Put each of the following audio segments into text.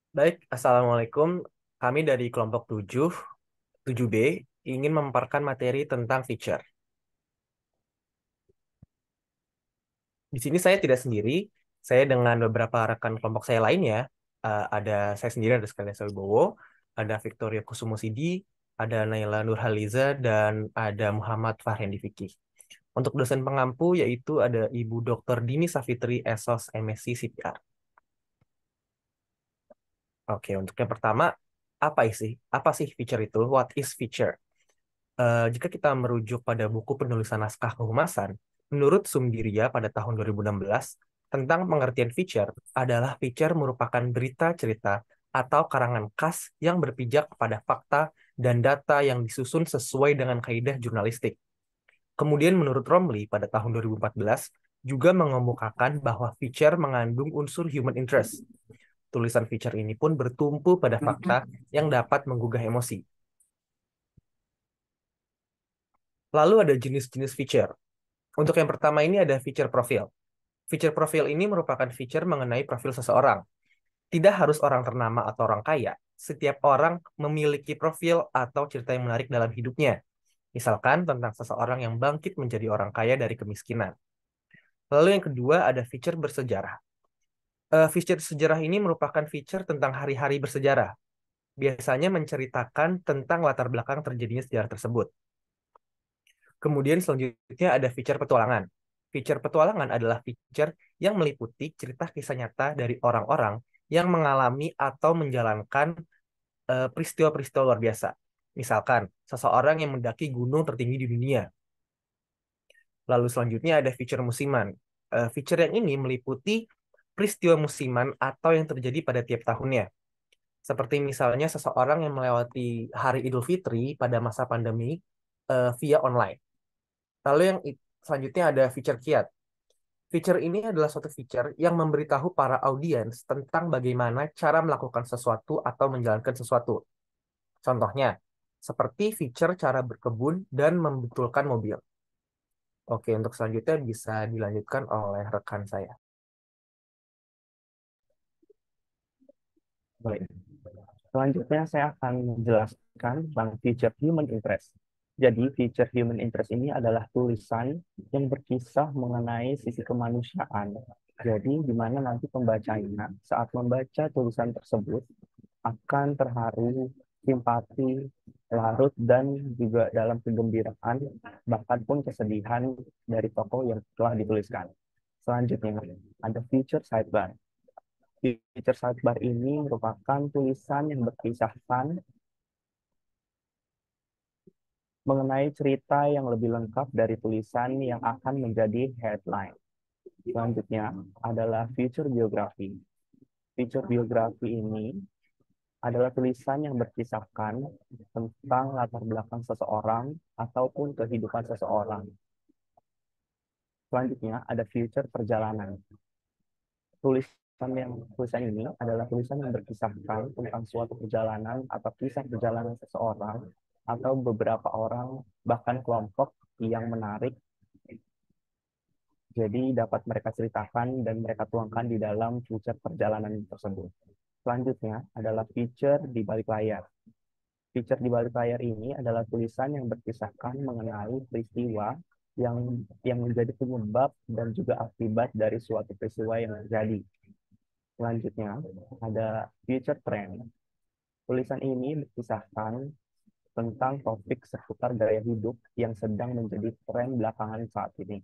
Baik, Assalamualaikum. Kami dari kelompok 7B, ingin memaparkan materi tentang feature. Di sini saya tidak sendiri, saya dengan beberapa rekan kelompok saya lainnya. Ada saya sendiri, ada sekalian Wibowo, ada Victoria Kusumosidi, ada Naila Nurhaliza, dan ada Muhammad Fahrendi Fikih. Untuk dosen pengampu yaitu ada Ibu Dr. Dini Safitri, SOS MSc CPR. Oke, untuk yang pertama, apa sih feature itu? What is feature? Jika kita merujuk pada buku penulisan naskah kehumasan, menurut Sumdiria pada tahun 2016, tentang pengertian feature adalah feature merupakan berita-cerita atau karangan khas yang berpijak pada fakta dan data yang disusun sesuai dengan kaidah jurnalistik. Kemudian menurut Romley pada tahun 2014, juga mengemukakan bahwa feature mengandung unsur human interest. Tulisan feature ini pun bertumpu pada fakta yang dapat menggugah emosi. Lalu ada jenis-jenis feature. Untuk yang pertama ini ada feature profil. Feature profil ini merupakan feature mengenai profil seseorang. Tidak harus orang ternama atau orang kaya. Setiap orang memiliki profil atau cerita yang menarik dalam hidupnya. Misalkan tentang seseorang yang bangkit menjadi orang kaya dari kemiskinan. Lalu yang kedua ada feature bersejarah. Feature sejarah ini merupakan feature tentang hari-hari bersejarah. Biasanya menceritakan tentang latar belakang terjadinya sejarah tersebut. Kemudian selanjutnya ada feature petualangan. Feature petualangan adalah feature yang meliputi cerita kisah nyata dari orang-orang yang mengalami atau menjalankan peristiwa-peristiwa luar biasa. Misalkan, seseorang yang mendaki gunung tertinggi di dunia. Lalu selanjutnya ada feature musiman. Feature yang ini meliputi peristiwa musiman atau yang terjadi pada tiap tahunnya. Seperti misalnya seseorang yang melewati Hari Idul Fitri pada masa pandemi via online. Lalu yang selanjutnya ada feature kiat. Feature ini adalah suatu feature yang memberitahu para audiens tentang bagaimana cara melakukan sesuatu atau menjalankan sesuatu. Contohnya, seperti feature cara berkebun dan membetulkan mobil. Oke, untuk selanjutnya bisa dilanjutkan oleh rekan saya. Baik. Selanjutnya saya akan menjelaskan tentang feature human interest. Jadi, feature human interest ini adalah tulisan yang berkisah mengenai sisi kemanusiaan. Jadi, di mana nanti pembacanya saat membaca tulisan tersebut akan terharu, simpati, larut, dan juga dalam kegembiraan, bahkan pun kesedihan dari tokoh yang telah dituliskan. Selanjutnya, ada feature sidebar. Feature sidebar ini merupakan tulisan yang berkisahkan mengenai cerita yang lebih lengkap dari tulisan yang akan menjadi headline. Selanjutnya adalah feature biografi. Feature biografi ini adalah tulisan yang berkisahkan tentang latar belakang seseorang ataupun kehidupan seseorang. Selanjutnya ada feature perjalanan. Tulisan ini adalah tulisan yang berkisahkan tentang suatu perjalanan atau kisah perjalanan seseorang atau beberapa orang bahkan kelompok yang menarik, jadi dapat mereka ceritakan dan mereka tuangkan di dalam feature perjalanan tersebut. Selanjutnya adalah feature di balik layar. Feature di balik layar ini adalah tulisan yang berkisahkan mengenai peristiwa yang menjadi penyebab dan juga akibat dari suatu peristiwa yang terjadi. Selanjutnya ada future trend. Tulisan ini berkisahkan tentang topik seputar gaya hidup yang sedang menjadi tren belakangan saat ini.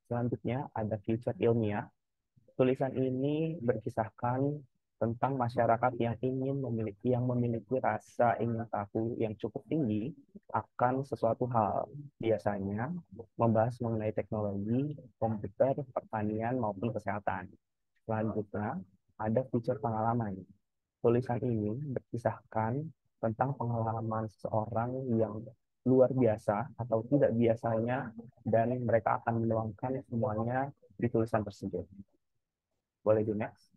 Selanjutnya ada future ilmiah. Tulisan ini berkisahkan tentang masyarakat yang memiliki rasa ingin tahu yang cukup tinggi akan sesuatu hal. Biasanya membahas mengenai teknologi, komputer, pertanian maupun kesehatan. Selanjutnya ada feature pengalaman. Tulisan ini berkisahkan tentang pengalaman seseorang yang luar biasa atau tidak biasanya dan mereka akan menuangkan semuanya di tulisan tersebut. Boleh di next?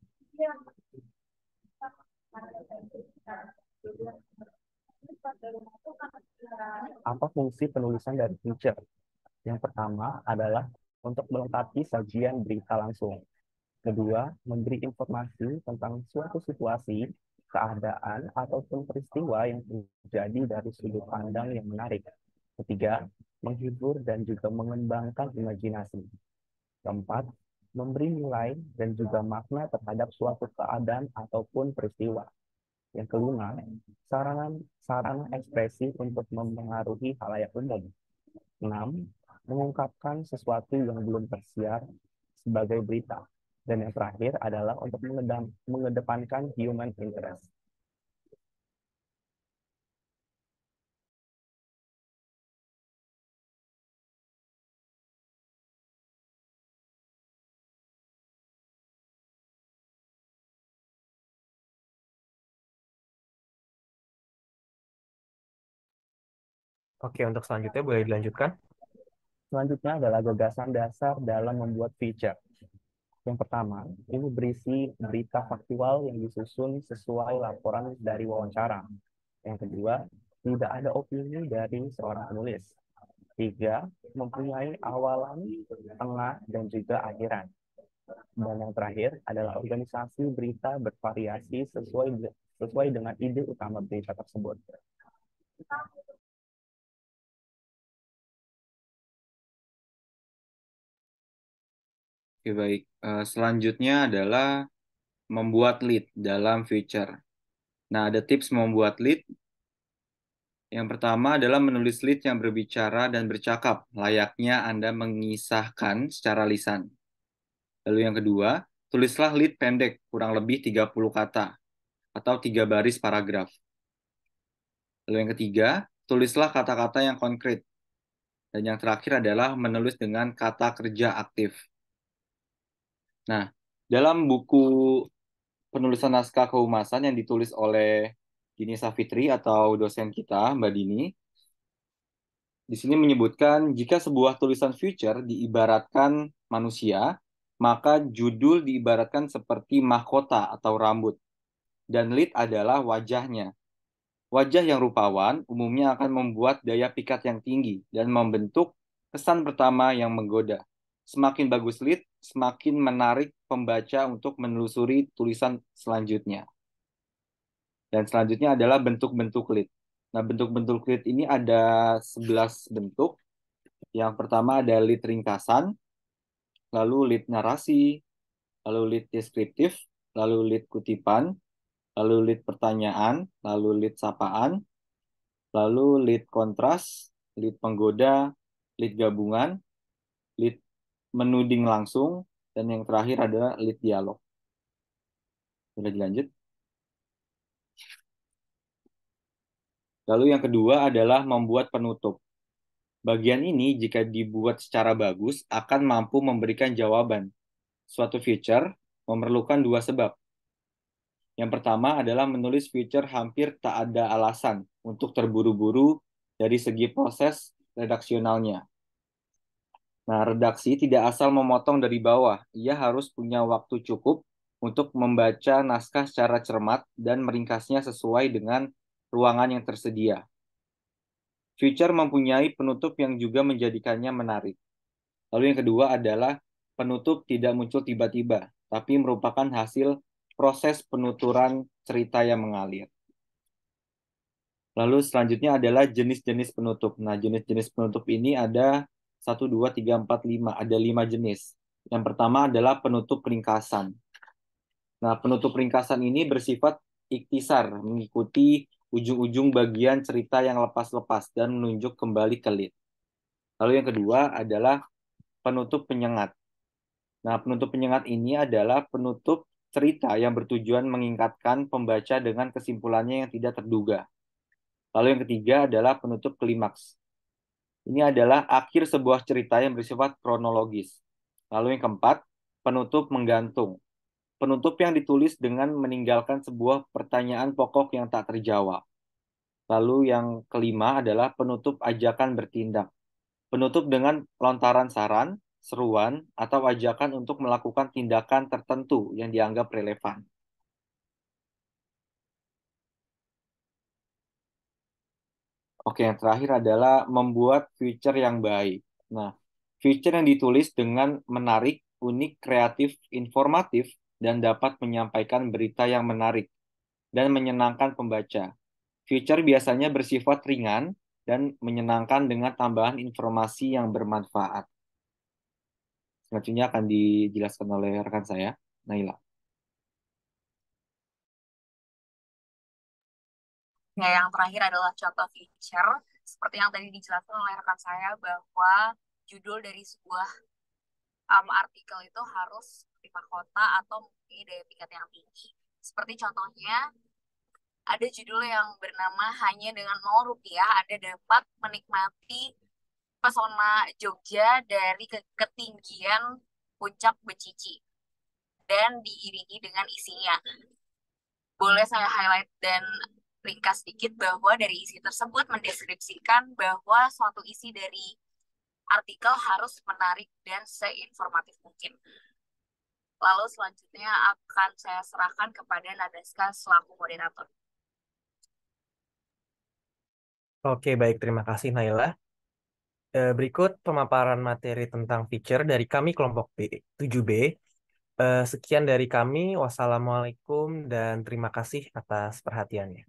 Apa fungsi penulisan dari feature? Yang pertama adalah untuk melengkapi sajian berita langsung. Kedua, memberi informasi tentang suatu situasi keadaan ataupun peristiwa yang terjadi dari sudut pandang yang menarik. Ketiga, menghibur dan juga mengembangkan imajinasi. Keempat, memberi nilai dan juga makna terhadap suatu keadaan ataupun peristiwa. Yang kelima, sarana ekspresi untuk mempengaruhi halayak umum. Enam, mengungkapkan sesuatu yang belum tersiar sebagai berita. Dan yang terakhir adalah untuk mengedepankan human interest. Oke, untuk selanjutnya boleh dilanjutkan. Selanjutnya adalah gagasan dasar dalam membuat feature. Yang pertama, ini berisi berita faktual yang disusun sesuai laporan dari wawancara. Yang kedua, tidak ada opini dari seorang penulis. Tiga, mempunyai awalan, tengah, dan juga akhiran. Dan yang terakhir adalah organisasi berita bervariasi sesuai dengan ide utama berita tersebut. Oke, baik. Selanjutnya adalah membuat lead dalam feature. Nah, ada tips membuat lead. Yang pertama adalah menulis lead yang berbicara dan bercakap, layaknya Anda mengisahkan secara lisan. Lalu yang kedua, tulislah lead pendek, kurang lebih 30 kata, atau 3 baris paragraf. Lalu yang ketiga, tulislah kata-kata yang konkret. Dan yang terakhir adalah menulis dengan kata kerja aktif. Nah, dalam buku penulisan naskah kehumasan yang ditulis oleh Dini Savitri atau dosen kita, Mbak Dini, di sini menyebutkan jika sebuah tulisan future diibaratkan manusia, maka judul diibaratkan seperti mahkota atau rambut, dan lead adalah wajahnya. Wajah yang rupawan umumnya akan membuat daya pikat yang tinggi dan membentuk kesan pertama yang menggoda. Semakin bagus lead, semakin menarik pembaca untuk menelusuri tulisan selanjutnya. Dan selanjutnya adalah bentuk-bentuk lead. Nah, bentuk-bentuk lead ini ada 11 bentuk. Yang pertama ada lead ringkasan, lalu lead narasi, lalu lead deskriptif, lalu lead kutipan, lalu lead pertanyaan, lalu lead sapaan, lalu lead kontras, lead penggoda, lead gabungan, lead menuding langsung, dan yang terakhir adalah lead dialog. Boleh dilanjut? Lalu yang kedua adalah membuat penutup. Bagian ini jika dibuat secara bagus akan mampu memberikan jawaban. Suatu feature memerlukan dua sebab. Yang pertama adalah menulis feature hampir tak ada alasan untuk terburu-buru dari segi proses redaksionalnya. Nah, redaksi tidak asal memotong dari bawah. Ia harus punya waktu cukup untuk membaca naskah secara cermat dan meringkasnya sesuai dengan ruangan yang tersedia. Feature mempunyai penutup yang juga menjadikannya menarik. Lalu yang kedua adalah penutup tidak muncul tiba-tiba, tapi merupakan hasil proses penuturan cerita yang mengalir. Lalu selanjutnya adalah jenis-jenis penutup. Nah, jenis-jenis penutup ini ada 1, 2, 3, 4, 5. Ada 5 jenis. Yang pertama adalah penutup ringkasan. Nah, penutup ringkasan ini bersifat ikhtisar, mengikuti ujung-ujung bagian cerita yang lepas-lepas dan menunjuk kembali ke lead. Lalu yang kedua adalah penutup penyengat. Nah, penutup penyengat ini adalah penutup cerita yang bertujuan mengingatkan pembaca dengan kesimpulannya yang tidak terduga. Lalu yang ketiga adalah penutup klimaks. Ini adalah akhir sebuah cerita yang bersifat kronologis. Lalu yang keempat, penutup menggantung. Penutup yang ditulis dengan meninggalkan sebuah pertanyaan pokok yang tak terjawab. Lalu yang kelima adalah penutup ajakan bertindak. Penutup dengan lontaran saran, seruan, atau ajakan untuk melakukan tindakan tertentu yang dianggap relevan. Oke, yang terakhir adalah membuat feature yang baik. Nah, feature yang ditulis dengan menarik, unik, kreatif, informatif, dan dapat menyampaikan berita yang menarik. dan menyenangkan pembaca. Feature biasanya bersifat ringan dan menyenangkan dengan tambahan informasi yang bermanfaat. Selanjutnya akan dijelaskan oleh rekan saya, Naila. Ya, yang terakhir adalah contoh feature. Seperti yang tadi dijelaskan oleh rekan saya bahwa judul dari sebuah artikel itu harus di mahkota atau mempunyai daya pikat yang tinggi. Seperti contohnya, ada judul yang bernama Hanya dengan Rp0 Anda dapat menikmati pesona Jogja dari ketinggian puncak Becici dan diiringi dengan isinya. Boleh saya highlight dan ringkas sedikit bahwa dari isi tersebut mendeskripsikan bahwa suatu isi dari artikel harus menarik dan seinformatif mungkin. Lalu selanjutnya akan saya serahkan kepada Nadaska selaku moderator. Oke, baik. Terima kasih, Naila. Berikut pemaparan materi tentang feature dari kami kelompok B, 7B. Sekian dari kami. Wassalamualaikum dan terima kasih atas perhatiannya.